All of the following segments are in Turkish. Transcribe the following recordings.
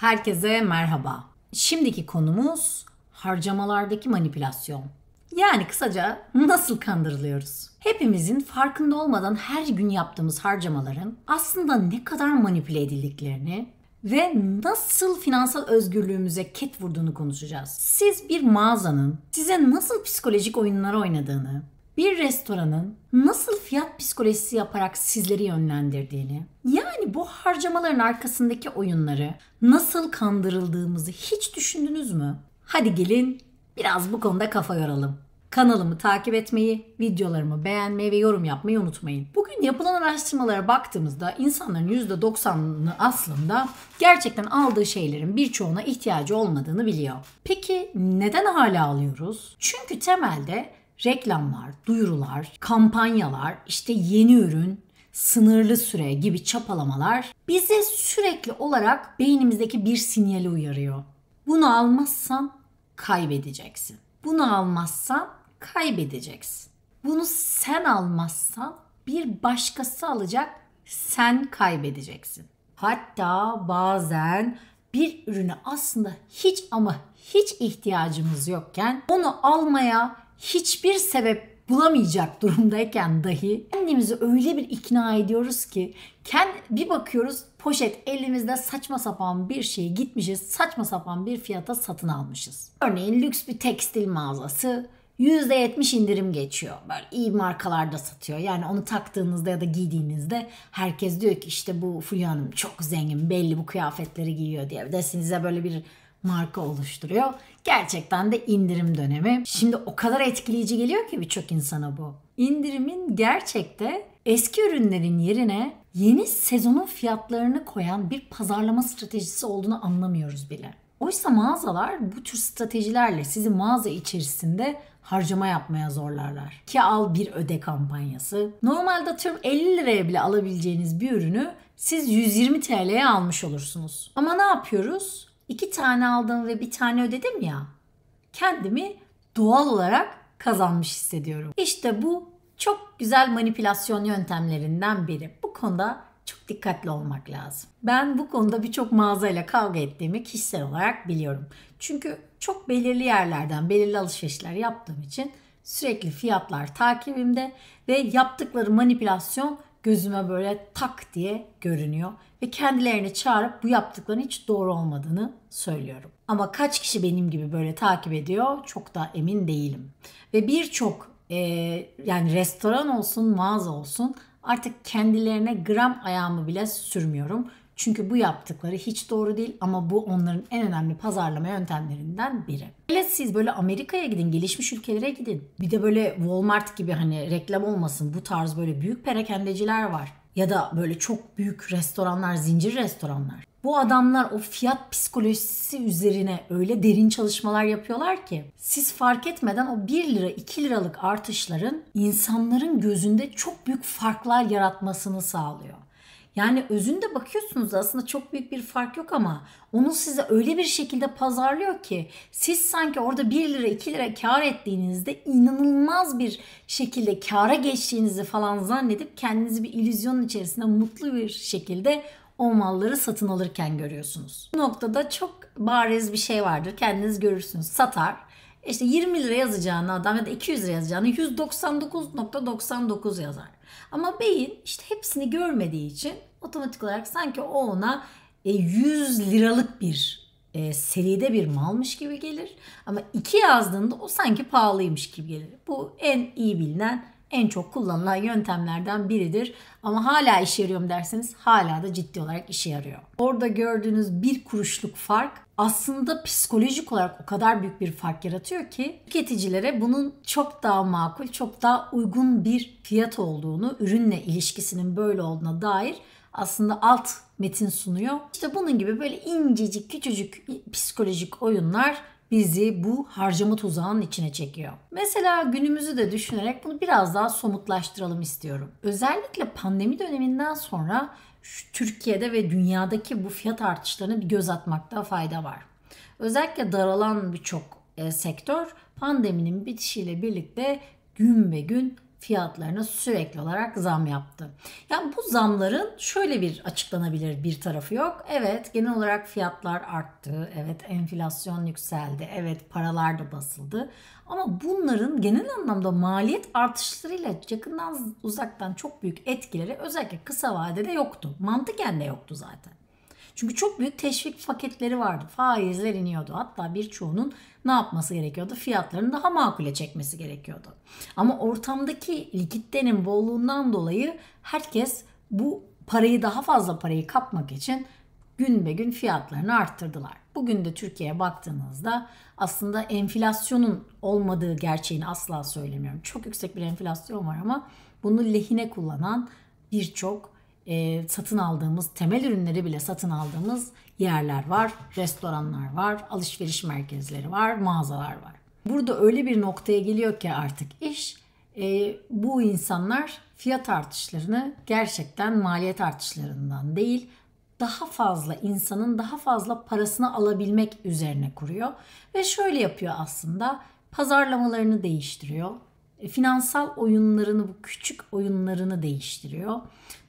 Herkese merhaba. Şimdiki konumuz harcamalardaki manipülasyon. Yani kısaca nasıl kandırılıyoruz? Hepimizin farkında olmadan her gün yaptığımız harcamaların aslında ne kadar manipüle edildiklerini ve nasıl finansal özgürlüğümüze ket vurduğunu konuşacağız. Siz bir mağazanın size nasıl psikolojik oyunlar oynadığını, bir restoranın nasıl fiyat psikolojisi yaparak sizleri yönlendirdiğini, yani bu harcamaların arkasındaki oyunları nasıl kandırıldığımızı hiç düşündünüz mü? Hadi gelin biraz bu konuda kafa yoralım. Kanalımı takip etmeyi, videolarımı beğenmeyi ve yorum yapmayı unutmayın. Bugün yapılan araştırmalara baktığımızda insanların %90'ını aslında gerçekten aldığı şeylerin birçoğuna ihtiyacı olmadığını biliyor. Peki neden hala alıyoruz? Çünkü temelde reklamlar, duyurular, kampanyalar, işte yeni ürün, sınırlı süre gibi çapalamalar bize sürekli olarak beynimizdeki bir sinyali uyarıyor. Bunu almazsan kaybedeceksin. Bunu almazsan kaybedeceksin. Bunu sen almazsan bir başkası alacak, sen kaybedeceksin. Hatta bazen bir ürüne aslında hiç ama hiç ihtiyacımız yokken onu almaya hiçbir sebep bulamayacak durumdayken dahi kendimizi öyle bir ikna ediyoruz ki bir bakıyoruz poşet elimizde, saçma sapan bir şeyi gitmişiz, saçma sapan bir fiyata satın almışız. Örneğin lüks bir tekstil mağazası %70 indirim geçiyor. Böyle iyi markalarda satıyor. Yani onu taktığınızda ya da giydiğinizde herkes diyor ki işte bu Fulya Hanım çok zengin, belli bu kıyafetleri giyiyor diye. Bir de size böyle bir marka oluşturuyor. Gerçekten de indirim dönemi. Şimdi o kadar etkileyici geliyor ki birçok insana bu. İndirimin gerçekte eski ürünlerin yerine yeni sezonun fiyatlarını koyan bir pazarlama stratejisi olduğunu anlamıyoruz bile. Oysa mağazalar bu tür stratejilerle sizi mağaza içerisinde harcama yapmaya zorlarlar. Ki al bir öde kampanyası. Normalde atıyorum 50 liraya bile alabileceğiniz bir ürünü siz 120 TL'ye almış olursunuz. Ama ne yapıyoruz? 2 tane aldım ve bir tane ödedim ya. Kendimi doğal olarak kazanmış hissediyorum. İşte bu çok güzel manipülasyon yöntemlerinden biri. Bu konuda çok dikkatli olmak lazım. Ben bu konuda birçok mağazayla kavga ettiğimi kişisel olarak biliyorum. Çünkü çok belirli yerlerden belirli alışverişler yaptığım için sürekli fiyatlar takibimde ve yaptıkları manipülasyon gözüme böyle tak diye görünüyor. Ve kendilerini çağırıp bu yaptıklarının hiç doğru olmadığını söylüyorum. Ama kaç kişi benim gibi böyle takip ediyor çok da emin değilim. Ve birçok yani restoran olsun, mağaza olsun artık kendilerine gram ayağımı bile sürmüyorum. Çünkü bu yaptıkları hiç doğru değil ama bu onların en önemli pazarlama yöntemlerinden biri. Hele siz böyle Amerika'ya gidin, gelişmiş ülkelere gidin. Bir de böyle Walmart gibi hani reklam olmasın bu tarz böyle büyük perakendeciler var. Ya da böyle çok büyük restoranlar, zincir restoranlar. Bu adamlar o fiyat psikolojisi üzerine öyle derin çalışmalar yapıyorlar ki siz fark etmeden o 1 lira 2 liralık artışların insanların gözünde çok büyük farklar yaratmasını sağlıyor. Yani özünde bakıyorsunuz aslında çok büyük bir fark yok ama onu size öyle bir şekilde pazarlıyor ki siz sanki orada 1 lira 2 lira kar ettiğinizde inanılmaz bir şekilde kâra geçtiğinizi falan zannedip kendinizi bir illüzyonun içerisinde mutlu bir şekilde o malları satın alırken görüyorsunuz. Bu noktada çok bariz bir şey vardır. Kendiniz görürsünüz. Satar. İşte 20 lira yazacağını adam ya da 200 lira yazacağını 199.99 yazar. Ama beyin işte hepsini görmediği için otomatik olarak sanki o ona 100 liralık bir seride bir malmış gibi gelir. Ama 2 yazdığında o sanki pahalıymış gibi gelir. Bu en iyi bilinen, en çok kullanılan yöntemlerden biridir. Ama hala işe yarıyor mu derseniz hala da ciddi olarak işe yarıyor. Orada gördüğünüz 1 kuruşluk fark aslında psikolojik olarak o kadar büyük bir fark yaratıyor ki tüketicilere bunun çok daha makul, çok daha uygun bir fiyat olduğunu, ürünle ilişkisinin böyle olduğuna dair aslında alt metin sunuyor. İşte bunun gibi böyle incecik, küçücük psikolojik oyunlar bizi bu harcama tuzağının içine çekiyor. Mesela günümüzü de düşünerek bunu biraz daha somutlaştıralım istiyorum. Özellikle pandemi döneminden sonra Türkiye'de ve dünyadaki bu fiyat artışlarına bir göz atmakta fayda var. Özellikle daralan birçok sektör pandeminin bitişiyle birlikte gün be gün fiyatlarına sürekli olarak zam yaptı. Yani bu zamların şöyle bir açıklanabilir bir tarafı yok. Evet, genel olarak fiyatlar arttı. Evet, enflasyon yükseldi. Evet, paralar da basıldı. Ama bunların genel anlamda maliyet artışlarıyla yakından uzaktan çok büyük etkileri özellikle kısa vadede yoktu. Mantıken de yoktu zaten. Çünkü çok büyük teşvik paketleri vardı. Faizler iniyordu. Hatta birçoğunun ne yapması gerekiyordu? Fiyatlarını daha makule çekmesi gerekiyordu. Ama ortamdaki likiditenin bolluğundan dolayı herkes bu daha fazla parayı kapmak için gün be gün fiyatlarını arttırdılar. Bugün de Türkiye'ye baktığınızda aslında enflasyonun olmadığı gerçeğini asla söylemiyorum. Çok yüksek bir enflasyon var ama bunu lehine kullanan birçok satın aldığımız, temel ürünleri bile satın aldığımız yerler var, restoranlar var, alışveriş merkezleri var, mağazalar var. Burada öyle bir noktaya geliyor ki artık iş, bu insanlar fiyat artışlarını gerçekten maliyet artışlarından değil, daha fazla insanın daha fazla parasını alabilmek üzerine kuruyor. Ve şöyle yapıyor aslında, pazarlamalarını değiştiriyor. Finansal oyunlarını, bu küçük oyunlarını değiştiriyor.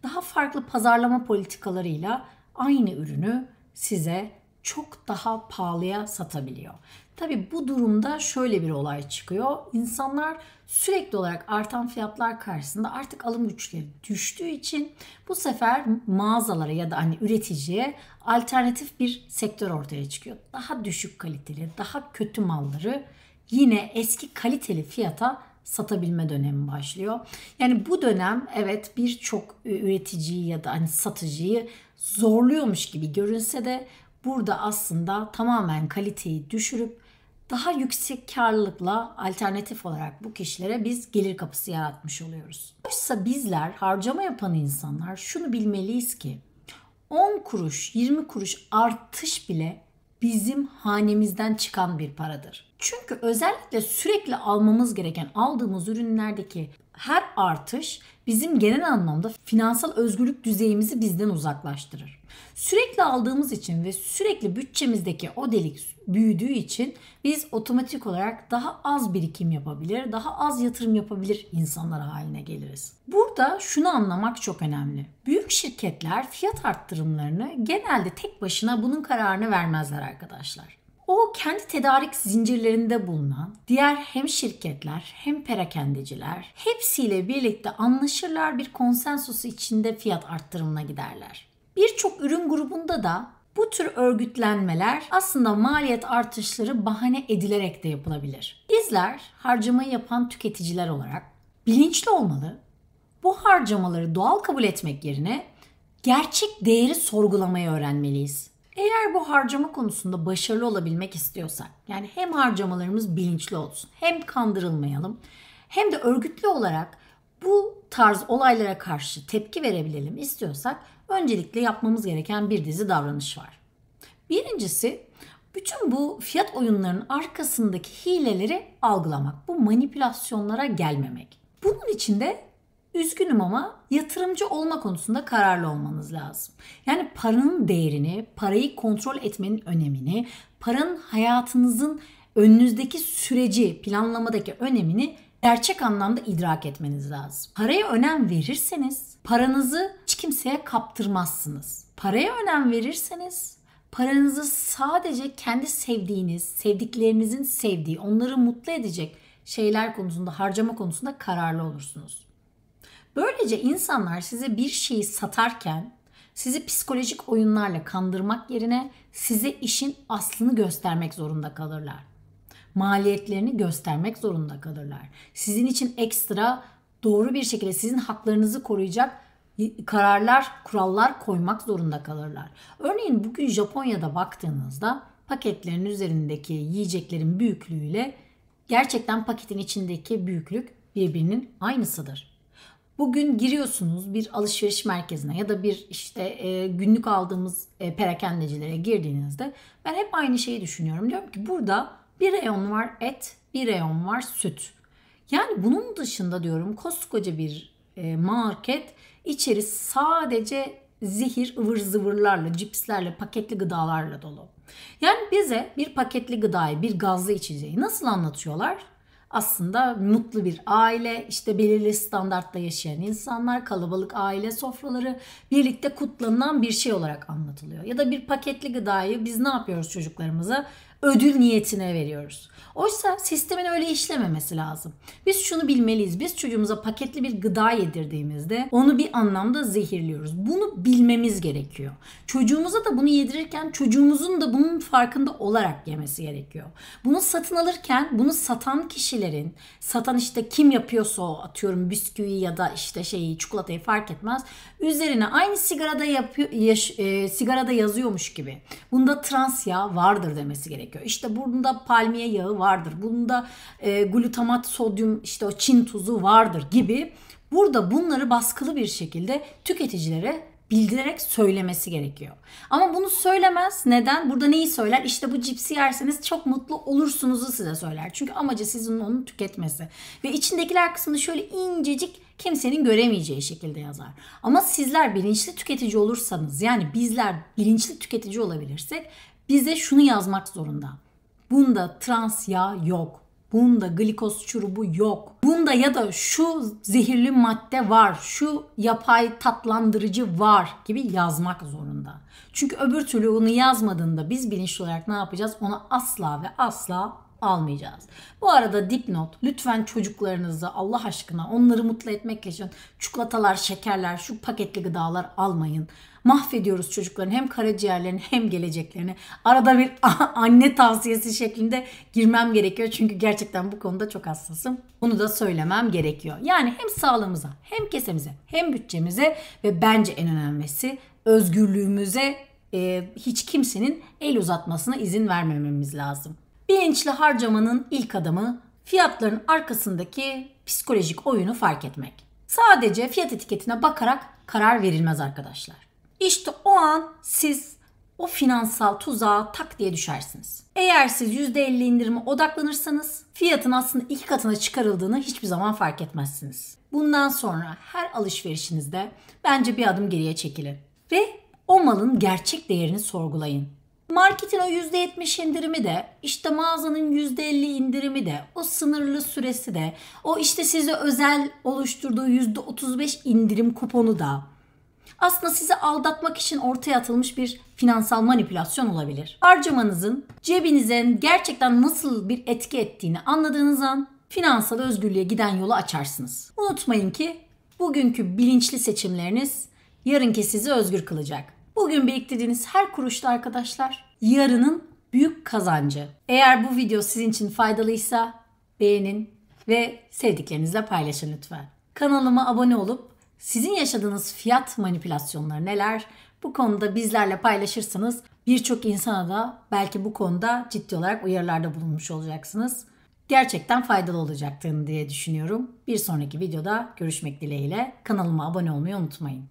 Daha farklı pazarlama politikalarıyla aynı ürünü size çok daha pahalıya satabiliyor. Tabii bu durumda şöyle bir olay çıkıyor. İnsanlar sürekli olarak artan fiyatlar karşısında artık alım güçleri düştüğü için bu sefer mağazalara ya da hani üreticiye alternatif bir sektör ortaya çıkıyor. Daha düşük kaliteli, daha kötü malları yine eski kaliteli fiyata satabilme dönemi başlıyor. Yani bu dönem evet birçok üreticiyi ya da hani satıcıyı zorluyormuş gibi görünse de burada aslında tamamen kaliteyi düşürüp daha yüksek karlılıkla alternatif olarak bu kişilere biz gelir kapısı yaratmış oluyoruz. Oysa bizler, harcama yapan insanlar şunu bilmeliyiz ki 10 kuruş, 20 kuruş artış bile bizim hanemizden çıkan bir paradır. Çünkü özellikle sürekli almamız gereken aldığımız ürünlerdeki her artış bizim genel anlamda finansal özgürlük düzeyimizi bizden uzaklaştırır. Sürekli aldığımız için ve sürekli bütçemizdeki o delik büyüdüğü için biz otomatik olarak daha az birikim yapabilir, daha az yatırım yapabilir insanlar haline geliriz. Burada şunu anlamak çok önemli. Büyük şirketler fiyat arttırımlarını genelde tek başına bunun kararını vermezler arkadaşlar. O kendi tedarik zincirlerinde bulunan diğer hem şirketler hem perakendeciler hepsiyle birlikte anlaşırlar, bir konsensusu içinde fiyat arttırımına giderler. Birçok ürün grubunda da bu tür örgütlenmeler aslında maliyet artışları bahane edilerek de yapılabilir. Bizler harcamayı yapan tüketiciler olarak bilinçli olmalı. Bu harcamaları doğal kabul etmek yerine gerçek değeri sorgulamayı öğrenmeliyiz. Eğer bu harcama konusunda başarılı olabilmek istiyorsak, yani hem harcamalarımız bilinçli olsun, hem kandırılmayalım, hem de örgütlü olarak bu tarz olaylara karşı tepki verebilelim istiyorsak, öncelikle yapmamız gereken bir dizi davranış var. Birincisi, bütün bu fiyat oyunlarının arkasındaki hileleri algılamak, bu manipülasyonlara gelmemek. Bunun için de üzgünüm ama yatırımcı olma konusunda kararlı olmanız lazım. Yani paranın değerini, parayı kontrol etmenin önemini, paranın hayatınızın önünüzdeki süreci planlamadaki önemini gerçek anlamda idrak etmeniz lazım. Paraya önem verirseniz paranızı hiç kimseye kaptırmazsınız. Paraya önem verirseniz paranızı sadece kendi sevdiğiniz, sevdiklerinizin sevdiği, onları mutlu edecek şeyler konusunda, harcama konusunda kararlı olursunuz. Böylece insanlar size bir şeyi satarken sizi psikolojik oyunlarla kandırmak yerine size işin aslını göstermek zorunda kalırlar. Maliyetlerini göstermek zorunda kalırlar. Sizin için ekstra doğru bir şekilde sizin haklarınızı koruyacak kararlar, kurallar koymak zorunda kalırlar. Örneğin bugün Japonya'da baktığınızda paketlerin üzerindeki yiyeceklerin büyüklüğüyle gerçekten paketin içindeki büyüklük birbirinin aynısıdır. Bugün giriyorsunuz bir alışveriş merkezine ya da bir günlük aldığımız perakendecilere girdiğinizde ben hep aynı şeyi düşünüyorum. Diyorum ki burada bir reyon var et, bir reyon var süt. Yani bunun dışında diyorum koskoca bir market içeri sadece zehir, ıvır zıvırlarla, cipslerle, paketli gıdalarla dolu. Yani bize bir paketli gıdayı, bir gazlı içeceği nasıl anlatıyorlar? aslında mutlu bir aile, işte belirli standartta yaşayan insanlar, kalabalık aile sofraları birlikte kutlanılan bir şey olarak anlatılıyor. Ya da bir paketli gıdayı biz ne yapıyoruz çocuklarımıza? Ödül niyetine veriyoruz. Oysa sistemin öyle işlememesi lazım. Biz şunu bilmeliyiz. Biz çocuğumuza paketli bir gıda yedirdiğimizde onu bir anlamda zehirliyoruz. Bunu bilmemiz gerekiyor. Çocuğumuza da bunu yedirirken çocuğumuzun da bunun farkında olarak yemesi gerekiyor. Bunu satın alırken bunu satan kişilerin, satan işte kim yapıyorsa o, atıyorum bisküvi ya da işte çikolatayı fark etmez. Üzerine aynı sigarada yazıyormuş gibi. Bunda trans yağ vardır demesi gerekiyor. İşte bunda palmiye yağı vardır. Bunda glutamat, sodyum, işte o Çin tuzu vardır gibi. Burada bunları baskılı bir şekilde tüketicilere bildirerek söylemesi gerekiyor. Ama bunu söylemez. Neden? Burada neyi söyler? İşte bu cipsi yerseniz çok mutlu olursunuzu size söyler. Çünkü amacı sizin onu tüketmesi. Ve içindekiler kısmını şöyle incecik kimsenin göremeyeceği şekilde yazar. Ama sizler bilinçli tüketici olursanız, yani bizler bilinçli tüketici olabilirsek bize şunu yazmak zorunda. Bunda trans yağ yok. Bunda glikoz çurubu yok. Bunda ya da şu zehirli madde var, şu yapay tatlandırıcı var gibi yazmak zorunda. Çünkü öbür türlü onu yazmadığında biz bilinçli olarak ne yapacağız? Onu asla ve asla almayacağız. Bu arada dipnot, lütfen çocuklarınızı Allah aşkına onları mutlu etmek için çikolatalar, şekerler, şu paketli gıdalar almayın. Mahvediyoruz çocukların hem karaciğerlerini hem geleceklerini. Arada bir anne tavsiyesi şeklinde girmem gerekiyor. Çünkü gerçekten bu konuda çok hassasım. Bunu da söylemem gerekiyor. Yani hem sağlığımıza, hem kesemize, hem bütçemize ve bence en önemlisi özgürlüğümüze hiç kimsenin el uzatmasına izin vermememiz lazım. Bilinçli harcamanın ilk adımı fiyatların arkasındaki psikolojik oyunu fark etmek. Sadece fiyat etiketine bakarak karar verilmez arkadaşlar. İşte o an siz o finansal tuzağa tak diye düşersiniz. Eğer siz %50 indirime odaklanırsanız fiyatın aslında 2 katına çıkarıldığını hiçbir zaman fark etmezsiniz. Bundan sonra her alışverişinizde bence bir adım geriye çekilin ve o malın gerçek değerini sorgulayın. Marketin o %70 indirimi de, işte mağazanın %50 indirimi de, o sınırlı süresi de, o işte size özel oluşturduğu %35 indirim kuponu da aslında sizi aldatmak için ortaya atılmış bir finansal manipülasyon olabilir. Harcamanızın cebinize gerçekten nasıl bir etki ettiğini anladığınız an finansal özgürlüğe giden yolu açarsınız. Unutmayın ki bugünkü bilinçli seçimleriniz yarınki sizi özgür kılacak. Bugün biriktirdiğiniz her kuruşta arkadaşlar yarının büyük kazancı. Eğer bu video sizin için faydalıysa beğenin ve sevdiklerinizle paylaşın lütfen. Kanalıma abone olup sizin yaşadığınız fiyat manipülasyonları neler? Bu konuda bizlerle paylaşırsanız birçok insana da belki bu konuda ciddi olarak uyarılarda bulunmuş olacaksınız. Gerçekten faydalı olacaktır diye düşünüyorum. Bir sonraki videoda görüşmek dileğiyle. Kanalıma abone olmayı unutmayın.